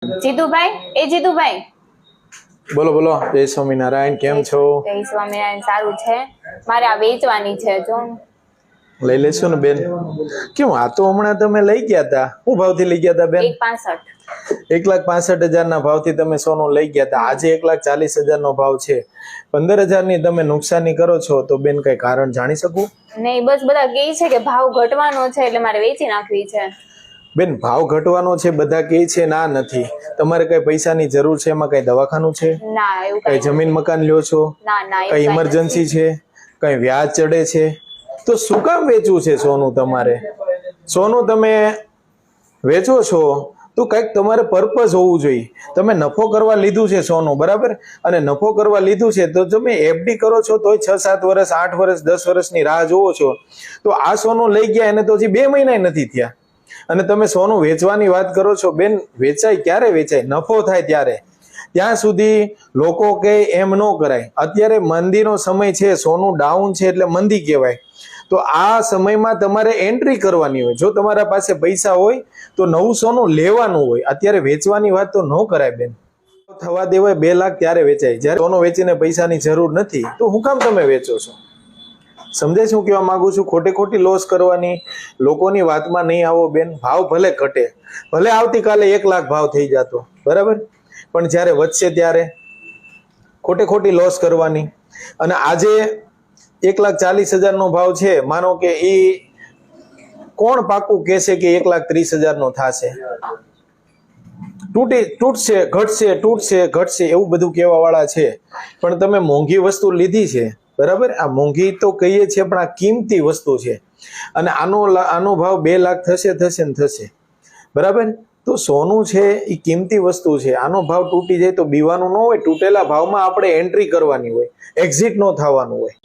જીતુભાઈ, એ જીતુભાઈ, બોલો બોલો. જય સ્વામિનારાયણ. કેમ છો? જય સ્વામિનારાયણ. સારું છે. મારે આ વેચવાની છે. જો લઈ લેશો ને બેન? કેમ આ તો હમણાં તમે લઈ ગયા હતા, શું ભાવથી લઈ ગયા હતા બેન? 1,65,000. 1,65,000 ના ભાવથી તમે સોનું લઈ ગયા હતા. આજે 1,40,000 નો ભાવ છે. 15,000 ની તમે નુકસાની કરો છો તો બેન કઈ કારણ જાણી શકું? નહીં, બસ બધા કહે છે કે ભાવ ઘટવાનો છે એટલે મારે વેચી નાખવી છે. બેન ભાવ ઘટવાનો છે બધા કહે છે, ના નથી. તમારે કઈ પૈસાની જરૂર છે? એમાં કઈ દવાખાનું છે? ના, એવું કઈ જમીન મકાન લ્યો છો? ના ના, કઈ ઇમરજન્સી છે? કઈ વ્યાજ ચડે છે? તો શું કામ વેચવું છે સોનું તમારે? સોનું તમે વેચો છો તો કઈક તમારે પર્પઝ હોવું જોઈએ. તમે નફો કરવા લીધું છે સોનું, બરાબર? અને નફો કરવા લીધું છે તો તમે એફડી કરો છો તોય 6-7 વર્ષ, 8 વર્ષ, 10 વર્ષની રાહ જોવો છો. તો આ સોનું લઈ ગયા એને તો હજી 2 મહિના નથી થયા, અને તમે સોનું વેચવાની વાત કરો છો. બેન વેચાય ક્યારે વેચાય? નફો થાય ત્યારે. ત્યાં સુધી લોકો કે એમ ન કરાય. અત્યારે મંદીનો સમય છે, સોનું ડાઉન છે એટલે મંદી કહેવાય. તો આ સમયમાં તમારે એન્ટ્રી કરવાની હોય. જો તમારા પાસે પૈસા હોય તો નવું સોનું લેવાનું હોય. અત્યારે વેચવાની વાત તો ન કરાય બેન. થવા દેવાય 2 લાખ ત્યારે વેચાય. જ્યારે સોનું વેચીને પૈસાની જરૂર નથી તો હું કામ તમે વેચો છો? સમજે શું કહેવા માંગુ છું? ખોટી લોસ કરવાની, લોકોની વાતમાં નહીં આવો બેન. ભાવ ભલે ઘટે, ભલે આવતીકાલે 1 લાખ ભાવ થઈ જતો, બરાબર, પણ જ્યારે વધશે ત્યારે ખોટી લોસ કરવાની. અને આજે 1,40,000 નો ભાવ છે, માનો કે એ કોણ પાકું કહેશે કે 1,30,000 નો થશે? તૂટશે, ઘટશે એવું બધું કહેવા વાળા છે. પણ તમે મોંઘી વસ્તુ લીધી છે, બરાબર? આ મોંઘી તો કહીએ છીએ પણ આ કિંમતી વસ્તુ છે, અને આનો ભાવ 2 લાખ થશે, બરાબર? તો સોનું છે એ કિંમતી વસ્તુ છે. આનો ભાવ તૂટી જાય તો બીવાનું ન હોય. તૂટેલા ભાવમાં આપણે એન્ટ્રી કરવાની હોય, એક્ઝિટ ન થવાનું હોય.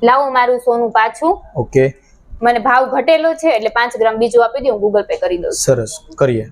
લાવો મારું સોનું પાછું. ઓકે, મને ભાવ ઘટેલો છે એટલે 5 ગ્રામ બીજું આપી દો, હું ગૂગલ પે કરી દઉં. સરસ, કરી દો.